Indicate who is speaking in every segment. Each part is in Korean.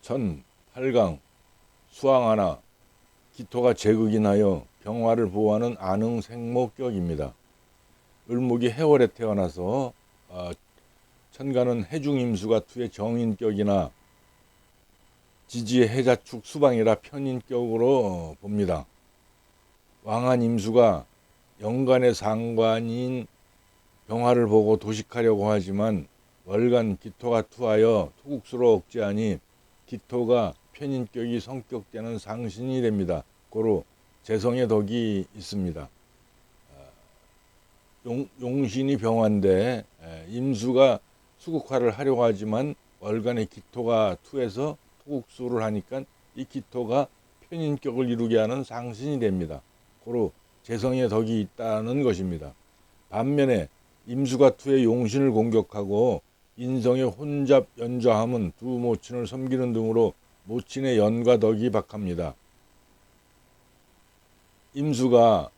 Speaker 1: 전 8강 수왕하나 기토가 제극인하여 병화를 보호하는 안흥 생목격입니다. 을목이 해월에 태어나서 천간은 해중임수가 투의 정인격이나 지지의 해자축 수방이라 편인격으로 봅니다. 왕한 임수가 연간의 상관인 병화를 보고 도식하려고 하지만 월간 기토가 투하여 토국수로 억제하니 기토가 편인격이 성격되는 상신이 됩니다. 고로 재성의 덕이 있습니다. 용신이 병화인데 임수가 수국화를 하려고 하지만 월간의 기토가 투해서 토국수를 하니까 이 기토가 편인격을 이루게 하는 상신이 됩니다. 고로 재성의 덕이 있다는 것입니다. 반면에 임수가 투해 용신을 공격하고 인성의 혼잡 연좌함은 두 모친을 섬기는 등으로 모친의 연과 덕이 박합니다. 임수가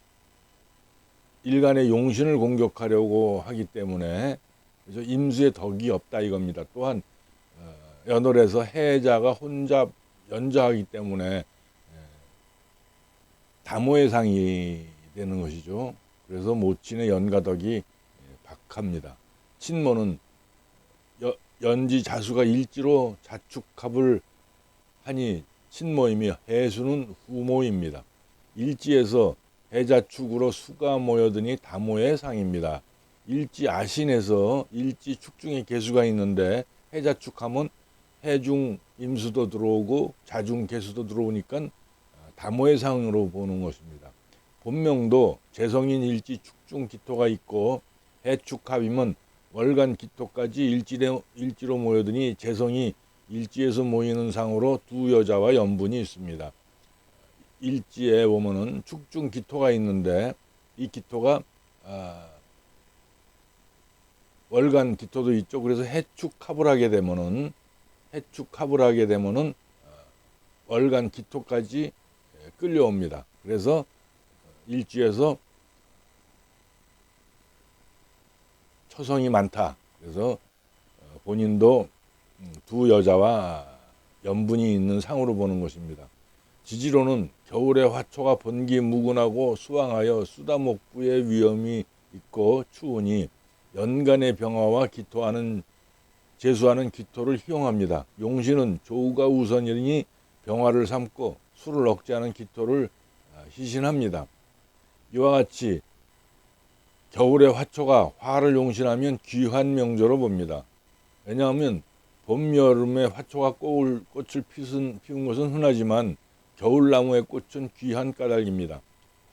Speaker 1: 일간의 용신을 공격하려고 하기 때문에 그래서 임수의 덕이 없다 이겁니다. 또한 연월에서 해자가 혼잡 연좌하기 때문에 다모의 상이 되는 것이죠. 그래서 모친의 연과 덕이 박합니다. 친모는 연지 자수가 일지로 자축합을 하니 친모이며 해수는 후모입니다. 일지에서 해자축으로 수가 모여드니 다모의 상입니다. 일지 아신에서 일지 축중에 개수가 있는데 해자축하면 해중 임수도 들어오고 자중 개수도 들어오니까 다모의 상으로 보는 것입니다. 본명도 재성인 일지 축중 기토가 있고 해축합이면 월간 기토까지 일지로 모여드니 재성이 일지에서 모이는 상으로 두 여자와 연분이 있습니다. 일지에 보면은 축중 기토가 있는데 이 기토가 월간 기토도 있죠. 그래서 해축합을 하게 되면은 월간 기토까지 끌려옵니다. 그래서 일지에서 처성이 많다. 그래서 본인도 두 여자와 연분이 있는 상으로 보는 것입니다. 지지로는 겨울에 화초가 번기무근하고 수왕하여 수다목부의 위험이 있고 추우니 연간의 병화와 기토하는 제수하는 기토를 희용합니다. 용신은 조우가 우선이니 병화를 삼고 수를 억제하는 기토를 희신합니다. 이와 같이 겨울에 화초가 화를 용신하면 귀한 명조로 봅니다. 왜냐하면 봄, 여름에 화초가 꽃을 피운 것은 흔하지만 겨울나무의 꽃은 귀한 까닭입니다.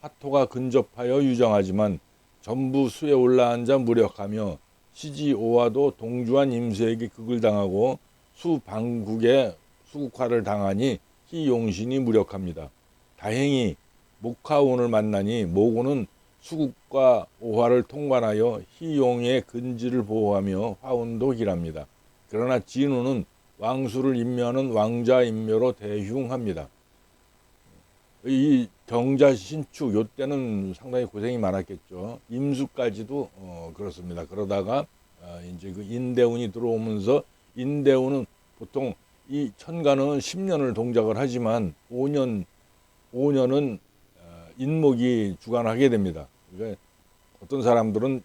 Speaker 1: 화토가 근접하여 유정하지만 전부 수에 올라앉아 무력하며 시지오와도 동주한 임수에게 극을 당하고 수 방국에 수국화를 당하니 희용신이 무력합니다. 다행히 목화운을 만나니 목운은 수국과 오화를 통관하여 희용의 근지를 보호하며 화운도 길합니다. 그러나 진운은 왕수를 임묘하는 왕자 임묘로 대흉합니다. 이 경자 신축 요때는 상당히 고생이 많았겠죠. 임수까지도 그렇습니다. 그러다가 이제 그 인대운이 들어오면서 인대운은 보통 이 천간은 10년을 동작을 하지만 5년은 인목이 주관하게 됩니다. 그러니까 어떤 사람들은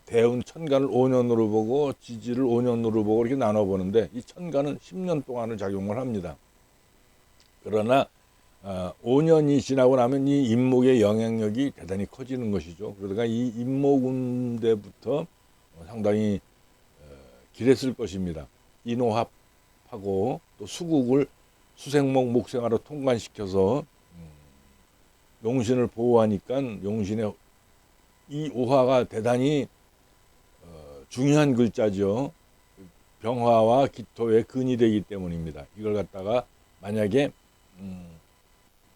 Speaker 1: 대운 천간을 5년으로 보고 지지를 5년으로 보고 이렇게 나눠 보는데 이 천간은 10년 동안을 작용을 합니다. 그러나 5년이 지나고 나면 이 인목의 영향력이 대단히 커지는 것이죠. 그러다가 이 인목운대부터 상당히 길했을 것입니다. 인호합하고 또 수국을 수생목 목생화로 통관시켜서 용신을 보호하니까 용신의 이 오화가 대단히 중요한 글자죠. 병화와 기토의 근이 되기 때문입니다. 이걸 갖다가 만약에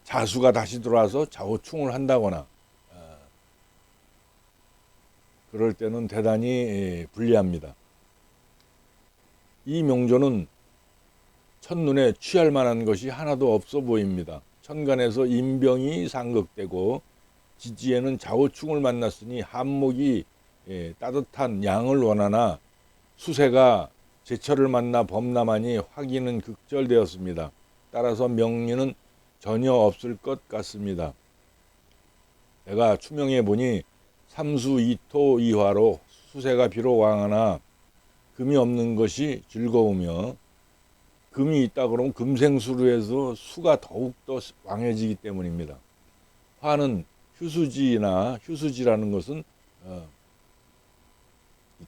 Speaker 1: 자수가 다시 들어와서 좌우충을 한다거나 그럴 때는 대단히 불리합니다. 이 명조는 첫눈에 취할 만한 것이 하나도 없어 보입니다. 천간에서 인병이 상극되고 지지에는 좌우충을 만났으니 한목이 따뜻한 양을 원하나 수세가 제철을 만나 범람하니 화기는 극절되었습니다. 따라서 명리는 전혀 없을 것 같습니다. 내가 추명해 보니 삼수 이토 이화로 수세가 비록 왕하나 금이 없는 것이 즐거우며, 금이 있다 그러면 금생수로해서 수가 더욱더 왕해지기 때문입니다. 화는 휴수지라는 것은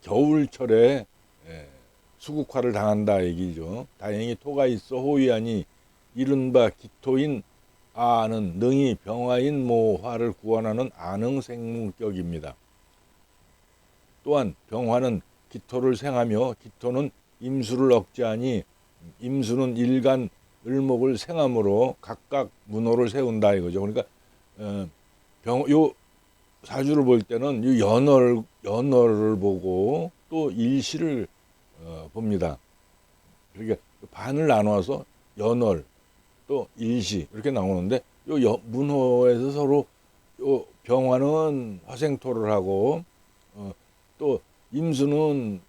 Speaker 1: 겨울철에 수국화를 당한다 얘기죠. 다행히 토가 있어 호위하니 이른바 기토인 아는 능히 병화인 모화를 구원하는 아능생문격입니다. 또한 병화는 기토를 생하며 기토는 임수를 억제하니 임수는 일간 을목을 생함으로 각각 문호를 세운다 이거죠. 그러니까 요 사주를 볼 때는 이 연월을 보고 또 일시를 봅니다. 그러니까 반을 나눠서 연월 또 일시 이렇게 나오는데 요 문호에서 서로 요 병화는 화생토를 하고 또 임수는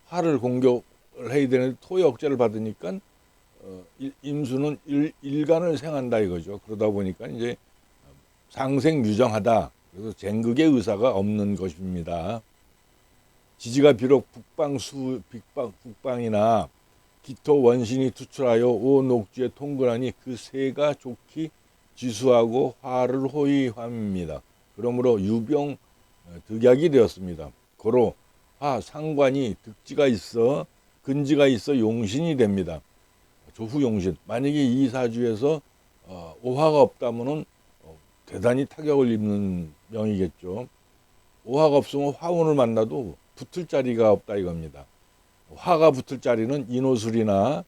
Speaker 1: 화를 공격을 해야 되는데 토의 억제를 받으니까 임수는 일간을 생한다 이거죠. 그러다 보니까 이제 상생유정하다. 그래서 쟁극의 의사가 없는 것입니다. 지지가 비록 북방이나 기토 원신이 투출하여 오 녹주에 통근하니 그 세가 좋기 지수하고 화를 호위함입니다. 그러므로 유병 득약이 되었습니다. 고로 화 상관이 득지가 있어 근지가 있어 용신이 됩니다. 조후용신. 만약에 이 사주에서 오화가 없다면은 대단히 타격을 입는 명이겠죠. 오화가 없으면 화운을 만나도 붙을 자리가 없다 이겁니다. 화가 붙을 자리는 인호술이나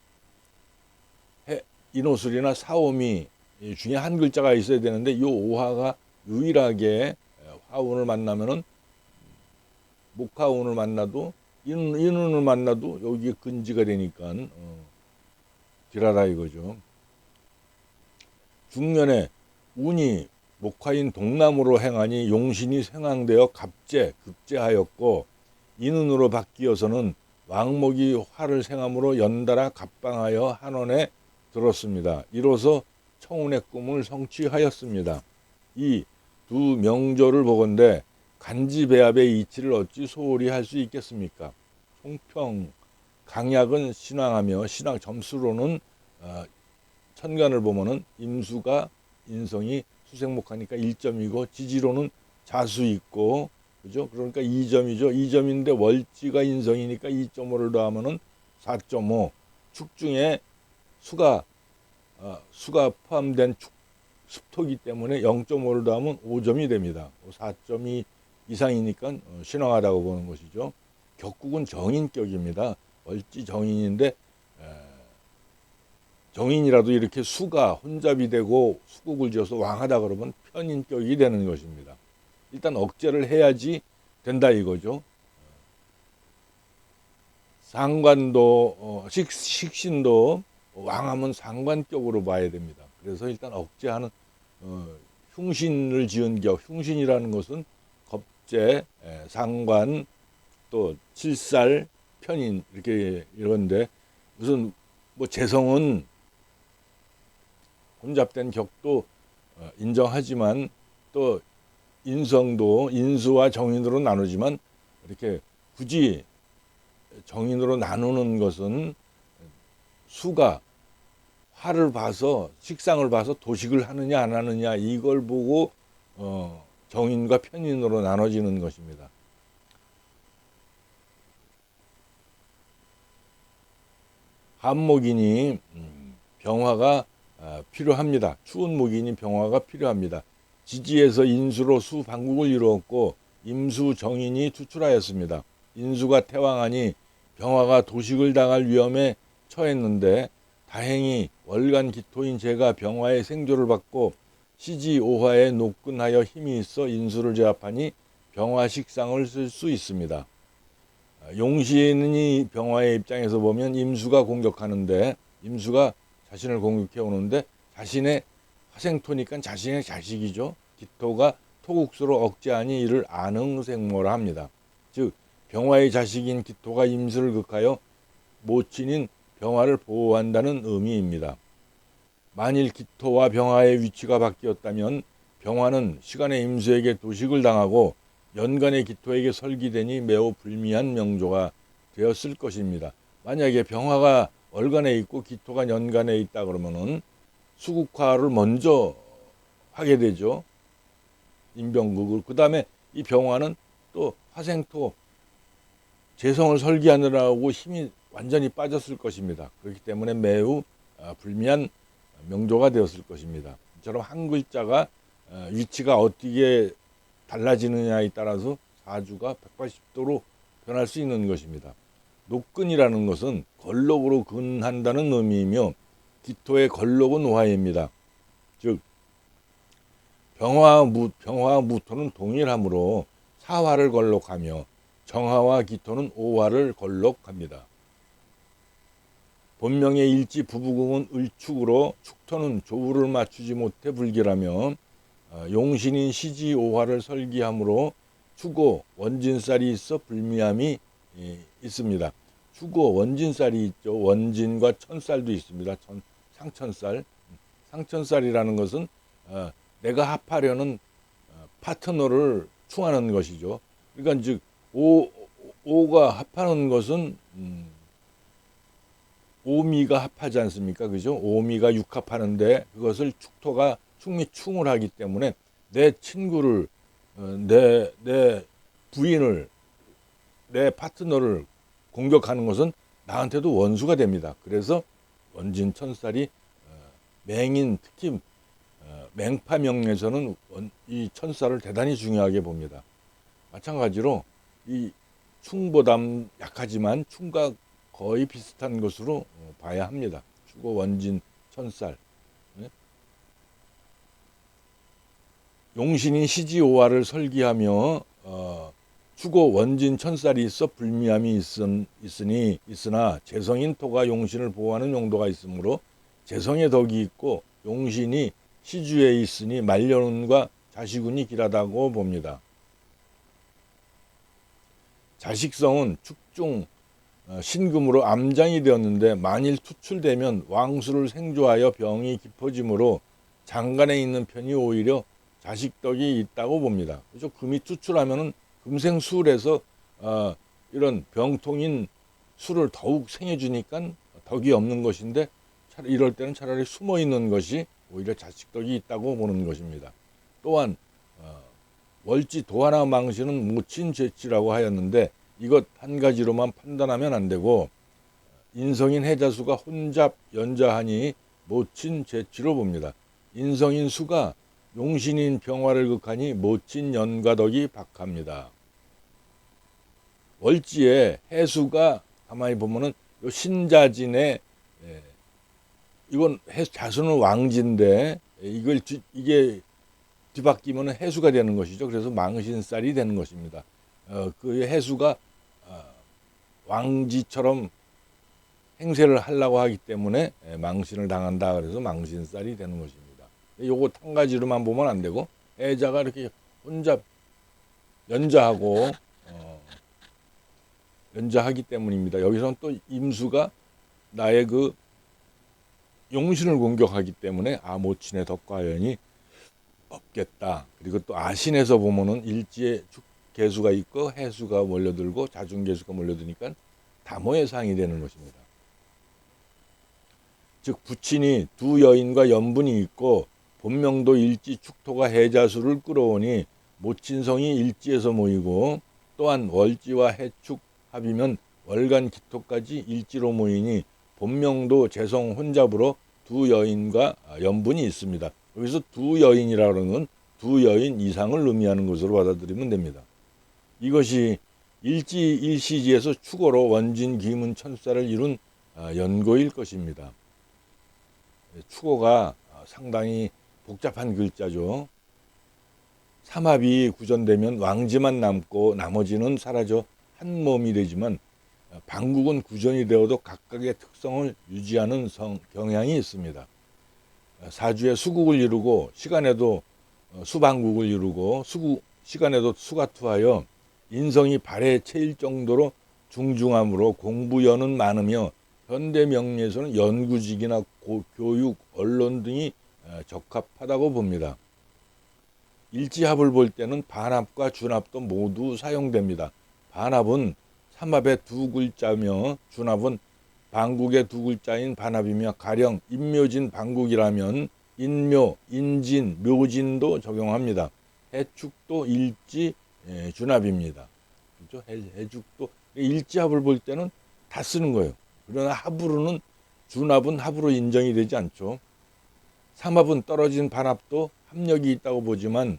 Speaker 1: 사오미 중에 한 글자가 있어야 되는데 이 오화가 유일하게 화운을 만나면은 목화운을 만나도 인운을 만나도 여기에 근지가 되니까 딜하다 이거죠. 중년에 운이 목화인 동남으로 행하니 용신이 생황되어 급제하였고 인운으로 바뀌어서는 왕목이 화를 생함으로 연달아 갑방하여 한원에 들었습니다. 이로써 청운의 꿈을 성취하였습니다. 이 두 명조를 보건대 간지배합의 이치를 어찌 소홀히 할 수 있겠습니까? 총평 강약은 신앙하며 신앙 점수로는 천간을 보면은 임수가 인성이 수생목하니까 1점이고 지지로는 자수 있고 그죠? 그러니까 2점이죠. 2점인데 월지가 인성이니까 2.5를 더하면은 4.5. 축 중에 수가 포함된 습토기 때문에 0.5를 더하면 5점이 됩니다. 4점이 이상이니까 신왕하다고 보는 것이죠. 격국은 정인격입니다. 월지 정인인데 정인이라도 이렇게 수가 혼잡이 되고 수국을 지어서 왕하다 그러면 편인격이 되는 것입니다. 일단 억제를 해야지 된다 이거죠. 상관도 식신도 왕하면 상관격으로 봐야 됩니다. 그래서 일단 억제하는 흉신을 지은 격, 흉신이라는 것은 겁제, 상관, 또 칠살, 편인 이렇게 이런데 무슨 뭐 재성은 혼잡된 격도 인정하지만 또 인성도 인수와 정인으로 나누지만 이렇게 굳이 정인으로 나누는 것은 수가 화를 봐서 식상을 봐서 도식을 하느냐 안 하느냐 이걸 보고 정인과 편인으로 나눠지는 것입니다. 한목이니 병화가 필요합니다. 추운 목이니 병화가 필요합니다. 지지에서 인수로 수 방국을 이루었고 임수 정인이 투출하였습니다. 인수가 태왕하니 병화가 도식을 당할 위험에 처했는데 다행히 월간 기토인 제가 병화의 생조를 받고 시지 오화에 녹근하여 힘이 있어 인수를 제압하니 병화 식상을 쓸 수 있습니다. 용신이 병화의 입장에서 보면 임수가 공격하는데 임수가 자신을 공격해 오는데 자신의 화생토니까 자신의 자식이죠. 기토가 토국수로 억제하니 이를 안흥생모라 합니다. 즉 병화의 자식인 기토가 임수를 극하여 모친인 병화를 보호한다는 의미입니다. 만일 기토와 병화의 위치가 바뀌었다면 병화는 시간의 임수에게 도식을 당하고 연간의 기토에게 설기되니 매우 불미한 명조가 되었을 것입니다. 만약에 병화가 월간에 있고 기토가 연간에 있다 그러면은 수국화를 먼저 하게 되죠. 인병극을. 그 다음에 이 병화는 또 화생토 재성을 설기하느라고 힘이 완전히 빠졌을 것입니다. 그렇기 때문에 매우 불미한 명조가 되었을 것입니다. 이처럼 한 글자가 위치가 어떻게 달라지느냐에 따라서 사주가 180도로 변할 수 있는 것입니다. 녹근이라는 것은 걸록으로 근한다는 의미이며 기토의 걸록은 화입니다. 즉 병화와 무토는 동일하므로 사화를 걸록하며 정화와 기토는 오화를 걸록합니다. 본명의 일지 부부궁은 을축으로 축토는 조우를 맞추지 못해 불길하며 용신인 시지 오화를 설기하므로 축오 원진살이 있어 불미함이 있습니다. 축오 원진살이 있죠. 원진과 천살도 있습니다. 상천살. 상천살이라는 것은 내가 합하려는 파트너를 충하는 것이죠. 그러니까 즉 오가 합하는 것은 오미가 합하지 않습니까? 그죠? 오미가 육합하는데 그것을 축토가 축미충을 하기 때문에 내 친구를 내 부인을 내 파트너를 공격하는 것은 나한테도 원수가 됩니다. 그래서 원진천살이 맹인 특히 맹파명에서는 이 천살을 대단히 중요하게 봅니다. 마찬가지로 이 충보다 약하지만 충과 거의 비슷한 것으로 봐야 합니다. 축오 원진 천살. 용신인 시지오화를 설기하며 축오 원진 천살이 있어 불미함이 있으나 재성인 토가 용신을 보호하는 용도가 있으므로 재성의 덕이 있고 용신이 시주에 있으니 말년운과 자식운이 길하다고 봅니다. 자식성은 축중 신금으로 암장이 되었는데 만일 투출되면 왕수를 생조하여 병이 깊어지므로 장간에 있는 편이 오히려 자식덕이 있다고 봅니다. 그래서 금이 투출하면은 금생수울에서 이런 병통인 수를 더욱 생해주니까 덕이 없는 것인데 이럴 때는 차라리 숨어 있는 것이 오히려 자식덕이 있다고 보는 것입니다. 또한 월지 도하나 망신은 모친죄치라고 하였는데 이것 한 가지로만 판단하면 안 되고 인성인 해자수가 혼잡 연자하니 모친죄치로 봅니다. 인성인 수가 용신인 병화를 극하니 모친 연과덕이 박합니다. 월지에 해수가 가만히 보면은 요 신자진의 이건 자수는 왕지인데 이게 뒤바뀌면 해수가 되는 것이죠. 그래서 망신살이 되는 것입니다. 그 해수가 왕지처럼 행세를 하려고 하기 때문에 망신을 당한다. 그래서 망신살이 되는 것입니다. 요거 한 가지로만 보면 안 되고 해자가 이렇게 혼자 연자하고 연자하기 때문입니다. 여기서는 또 임수가 나의 그 용신을 공격하기 때문에 모친의 덕과연이 없겠다. 그리고 또 아신에서 보면은 일지에 개수가 있고 해수가 몰려들고 자중개수가 몰려드니까 다모의 상이 되는 것입니다. 즉 부친이 두 여인과 연분이 있고 본명도 일지 축토가 해자수를 끌어오니 모친성이 일지에서 모이고 또한 월지와 해축 합이면 월간 기토까지 일지로 모이니 본명도 재성 혼잡으로 두 여인과 연분이 있습니다. 여기서 두 여인이라는 건 두 여인 이상을 의미하는 것으로 받아들이면 됩니다. 이것이 일지 일시지에서 축어로 원진 기문 천사를 이룬 연고일 것입니다. 축어가 상당히 복잡한 글자죠. 삼합이 구전되면 왕지만 남고 나머지는 사라져 한 몸이 되지만 방국은 구전이 되어도 각각의 특성을 유지하는 경향이 있습니다. 사주에 수국을 이루고 시간에도 수방국을 이루고 시간에도 수가 투하여 인성이 발에 채일 정도로 중중하므로 공부연은 많으며 현대 명리에서는 연구직이나 교육, 언론 등이 적합하다고 봅니다. 일지합을 볼 때는 반합과 준합도 모두 사용됩니다. 반합은 삼합의 두 글자며 준합은 반국의 두 글자인 반합이며 가령 인묘진 반국이라면 인묘, 인진, 묘진도 적용합니다. 해축도 일지, 준합입니다. 그렇죠? 해축도 일지합을 볼 때는 다 쓰는 거예요. 그러나 합으로는 준합은 합으로 인정이 되지 않죠. 삼합은 떨어진 반합도 합력이 있다고 보지만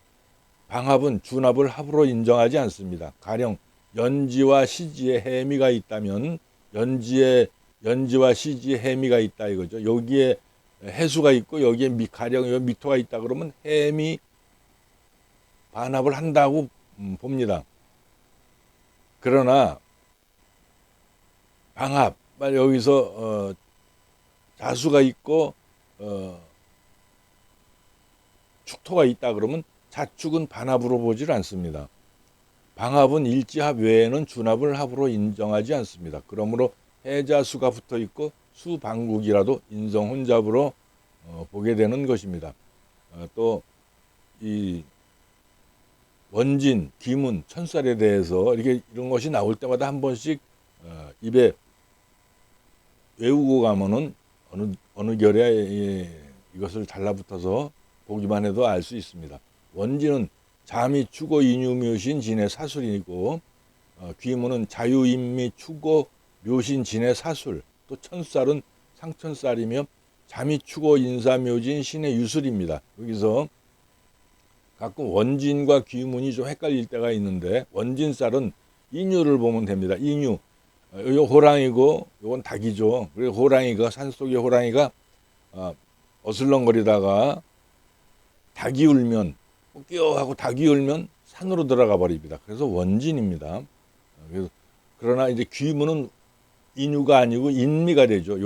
Speaker 1: 방합은 준합을 합으로 인정하지 않습니다. 가령 연지와 시지에 해미가 있다면 연지와 시지에 해미가 있다 이거죠. 여기에 해수가 있고 여기에 가령 미토가 있다 그러면 해미 반합을 한다고 봅니다. 그러나 방합 여기서 자수가 있고 축토가 있다 그러면 자축은 반합으로 보질 않습니다. 방합은 일지합 외에는 준합을 합으로 인정하지 않습니다. 그러므로 해자수가 붙어 있고 수반국이라도 인성 혼잡으로 보게 되는 것입니다. 또 이 원진, 귀문, 천살에 대해서 이런 것이 나올 때마다 한 번씩 입에 외우고 가면은 어느 결에 이것을 달라붙어서 보기만 해도 알 수 있습니다. 원진은 자미, 추고, 인유, 묘신, 진의 사술이고 귀문은 자유, 인미, 추고, 묘신, 진의 사술. 또 천살은 상천살이며 자미, 추고, 인사, 묘진, 신의 유술입니다. 여기서 가끔 원진과 귀문이 좀 헷갈릴 때가 있는데 원진살은 인유를 보면 됩니다. 인유. 요 호랑이고 요건 닭이죠. 그리고 호랑이가 산속의 호랑이가 어슬렁거리다가 닭이 울면 끼어 하고 닭이 울면 산으로 들어가 버립니다. 그래서 원진입니다. 그러나 이제 귀문은 인유가 아니고 인미가 되죠.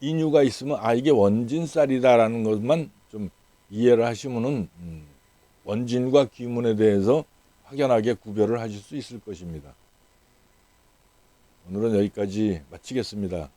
Speaker 1: 인유가 있으면 이게 원진살이다라는 것만 좀 이해를 하시면은 원진과 귀문에 대해서 확연하게 구별을 하실 수 있을 것입니다. 오늘은 여기까지 마치겠습니다.